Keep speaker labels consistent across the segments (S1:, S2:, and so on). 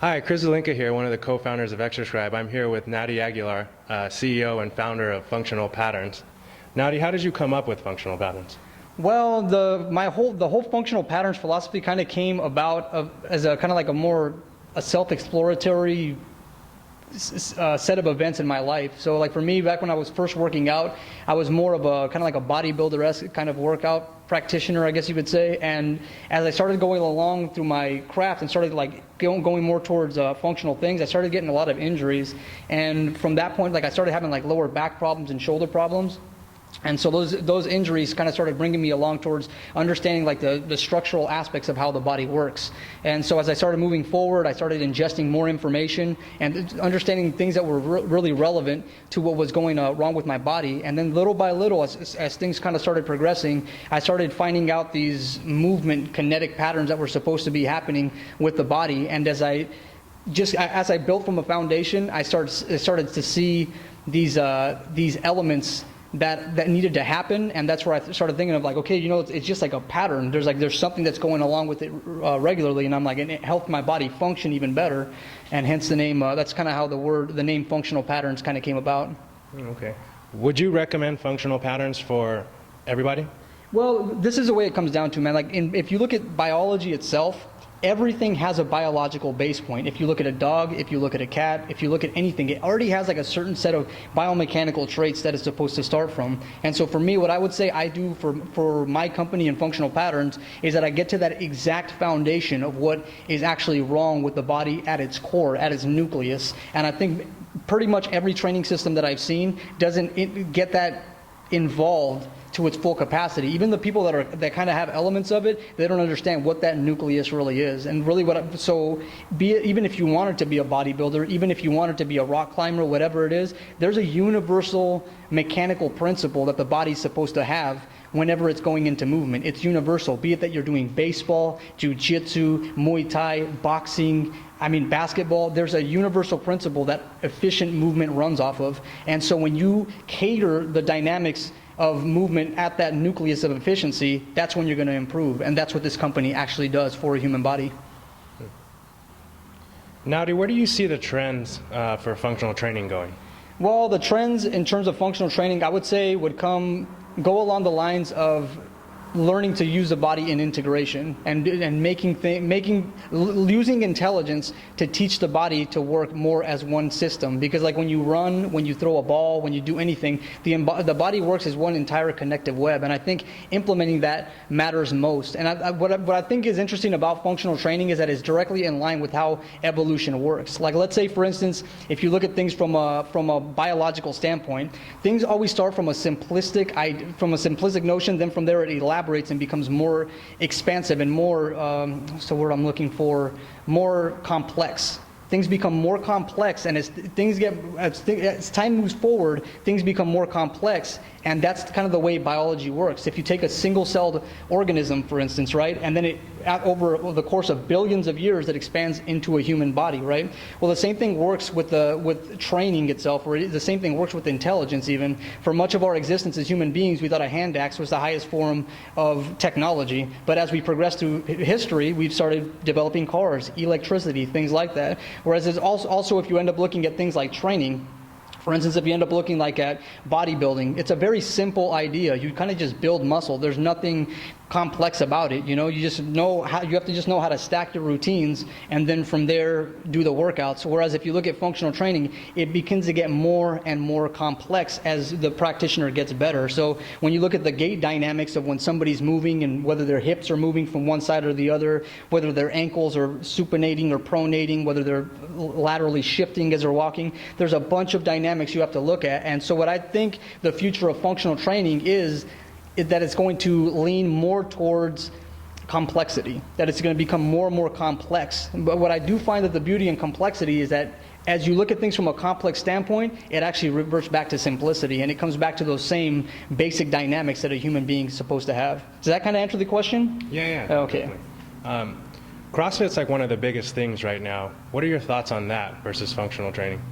S1: Hi, Kris here, one of the co-founders of Exerscribe. I'm here with Naudi Aguilar, CEO and founder of Functional Patterns. Naudi, how did you come up with Functional Patterns?
S2: Well, the whole functional patterns philosophy kind of came about as a kind of like a self-exploratory set of events in my life. So like for me, back when I was first working out, I was more of a kind of like a bodybuilder-esque kind of workout practitioner, I guess you would say. And as I started going along through my craft and started like going more towards functional things, I started getting a lot of injuries. And from that point, like I started having like lower back problems and shoulder problems. And so those injuries kind of started bringing me along towards understanding like the structural aspects of how the body works. And so as I started moving forward, I started ingesting more information and understanding things that were really relevant to what was going wrong with my body. And then little by little, as things kind of started progressing, I started finding out these movement kinetic patterns that were supposed to be happening with the body. And as I built from a foundation, I started to see these elements that needed to happen, and that's where I started thinking of like, okay, you know, it's just like a pattern. There's something that's going along with it regularly, and I'm like, and it helped my body function even better, and hence the name. That's kind of how the name functional patterns kind of came about.
S1: Okay. Would you recommend functional patterns for everybody?
S2: Well, this is the way it comes down to, man. Like, if you look at biology itself, everything has a biological base point. If you look at a dog, if you look at a cat, if you look at anything, it already has like a certain set of biomechanical traits that it's supposed to start from. And so for me, what I would say I do for my company and functional patterns is that I get to that exact foundation of what is actually wrong with the body at its core, at its nucleus. And I think pretty much every training system that I've seen doesn't get that involved to its full capacity. Even the people that kind of have elements of it, they don't understand what that nucleus really is. And really even if you wanted to be a bodybuilder, even if you wanted to be a rock climber, whatever it is, there's a universal mechanical principle that the body's supposed to have whenever it's going into movement. It's universal, be it that you're doing baseball, jiu-jitsu, Muay Thai, boxing, basketball. There's a universal principle that efficient movement runs off of. And so when you cater the dynamics of movement at that nucleus of efficiency, that's when you're going to improve. And that's what this company actually does for a human body.
S1: Naudi, where do you see the trends for functional training going?
S2: Well, the trends in terms of functional training, I would say would go along the lines of learning to use the body in integration and using intelligence to teach the body to work more as one system. Because like when you run, when you throw a ball, when you do anything, the body works as one entire connective web. And I think implementing that matters most. And what I think is interesting about functional training is that it's directly in line with how evolution works. Like let's say, for instance, if you look at things from a biological standpoint, things always start from a simplistic notion. Then from there it elaborates and becomes more expansive and more, what's the word I'm looking for, more complex. Things become more complex, and as time moves forward, things become more complex, and that's kind of the way biology works. If you take a single-celled organism, for instance, right, and then over the course of billions of years, it expands into a human body, right? Well, the same thing works with training itself, or the same thing works with intelligence even. For much of our existence as human beings, we thought a hand axe was the highest form of technology, but as we progress through history, we've started developing cars, electricity, things like that. Whereas it's also if you end up looking at things like training, for instance, if you end up looking like at bodybuilding, it's a very simple idea. You kind of just build muscle. There's nothing complex about it. You know, you have to just know how to stack your routines and then from there do the workouts. Whereas if you look at functional training, it begins to get more and more complex as the practitioner gets better. So when you look at the gait dynamics of when somebody's moving and whether their hips are moving from one side or the other, whether their ankles are supinating or pronating, whether they're laterally shifting as they're walking, there's a bunch of dynamics you have to look at. And so what I think the future of functional training is that it's going to lean more towards complexity, that it's going to become more and more complex. But what I do find that the beauty in complexity is that as you look at things from a complex standpoint, it actually reverts back to simplicity, and it comes back to those same basic dynamics that a human being is supposed to have. Does that kind of answer the question?
S1: Yeah.
S2: Okay.
S1: CrossFit's like one of the biggest things right now. What are your thoughts on that versus functional training?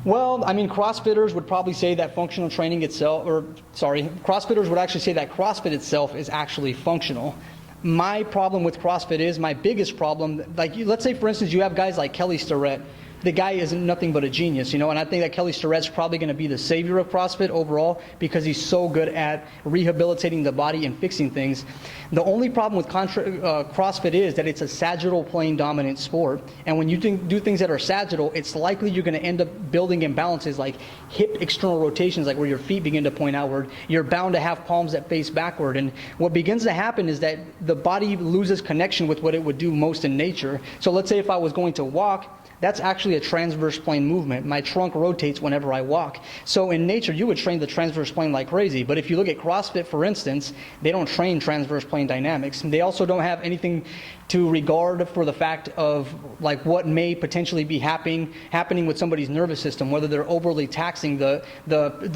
S2: Well, CrossFitters would probably say that functional training itself, CrossFitters would actually say that CrossFit itself is actually functional. my problem with CrossFit is, my biggest problem, like let's say for instance you have guys like Kelly Starrett. The guy is nothing but a genius, and I think that Kelly Starrett's probably going to be the savior of CrossFit overall because he's so good at rehabilitating the body and fixing things. The only problem with CrossFit is that it's a sagittal plane dominant sport, and when you do things that are sagittal, it's likely you're going to end up building imbalances like hip external rotations, like where your feet begin to point outward. You're bound to have palms that face backward, and what begins to happen is that the body loses connection with what it would do most in nature. So let's say if I was going to walk, that's actually a transverse plane movement. My trunk rotates whenever I walk. So in nature, you would train the transverse plane like crazy. But if you look at CrossFit, for instance, they don't train transverse plane dynamics. They also don't have anything to regard for the fact of like what may potentially be happening with somebody's nervous system, whether they're overly taxing the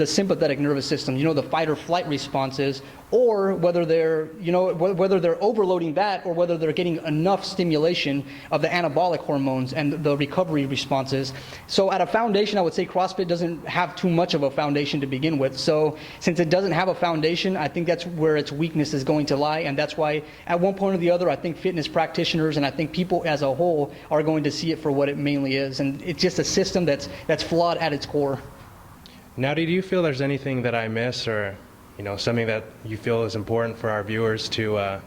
S2: sympathetic nervous system, the fight or flight responses, or whether they're overloading that, or whether they're getting enough stimulation of the anabolic hormones and the recovery responses. So at a foundation, I would say CrossFit doesn't have too much of a foundation to begin with. So since it doesn't have a foundation, I think that's where its weakness is going to lie, and that's why at one point or the other, I think fitness practitioners and I think people as a whole are going to see it for what it mainly is, and it's just a system that's flawed at its core.
S1: Naudi, do you feel there's anything that I miss, or something that you feel is important for our viewers to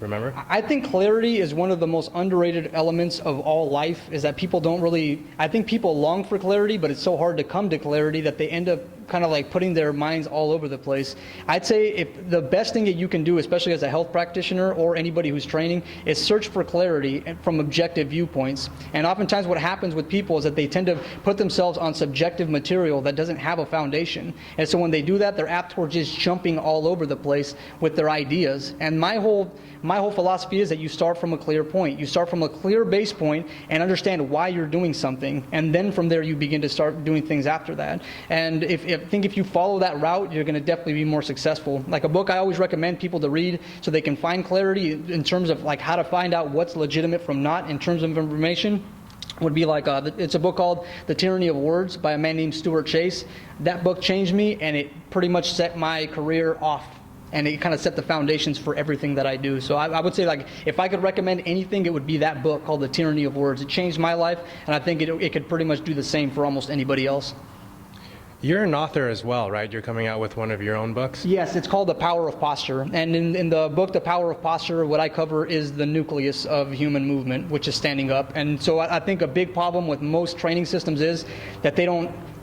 S1: remember?
S2: I think clarity is one of the most underrated elements of all life, is that people don't really, I think people long for clarity, but it's so hard to come to clarity that they end up kind of like putting their minds all over the place. I'd say if the best thing that you can do, especially as a health practitioner or anybody who's training, is search for clarity from objective viewpoints. And oftentimes what happens with people is that they tend to put themselves on subjective material that doesn't have a foundation. And so when they do that, they're apt towards just jumping all over the place with their ideas. And my whole philosophy is that you start from a clear point. You start from a clear base point and understand why you're doing something. And then from there, you begin to start doing things after that. And I think if you follow that route, you're going to definitely be more successful. Like a book I always recommend people to read so they can find clarity in terms of like how to find out what's legitimate from not in terms of information would be like, it's a book called The Tyranny of Words by a man named Stuart Chase. That book changed me, and it pretty much set my career off. And it kind of set the foundations for everything that I do. So I would say, like, if I could recommend anything, it would be that book called The Tyranny of Words. It changed my life, and I think it could pretty much do the same for almost anybody else.
S1: You're an author as well, right? You're coming out with one of your own books?
S2: Yes, it's called The Power of Posture. And in the book, The Power of Posture, what I cover is the nucleus of human movement, which is standing up. And so I think a big problem with most training systems is that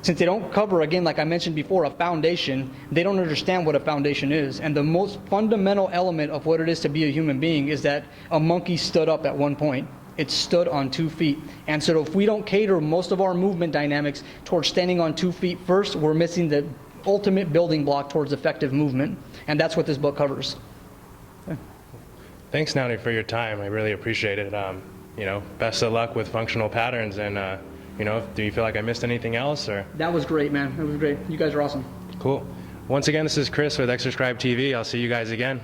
S2: since they don't cover, again, like I mentioned before, a foundation, they don't understand what a foundation is. And the most fundamental element of what it is to be a human being is that a monkey stood up at one point. It stood on 2 feet. And so if we don't cater most of our movement dynamics towards standing on 2 feet first, we're missing the ultimate building block towards effective movement. And that's what this book covers. Yeah.
S1: Thanks, Naudi, for your time. I really appreciate it. Best of luck with functional patterns. And, do you feel like I missed anything else? Or?
S2: That was great, man. That was great. You guys are awesome.
S1: Cool. Once again, this is Kris with Exerscribe TV. I'll see you guys again.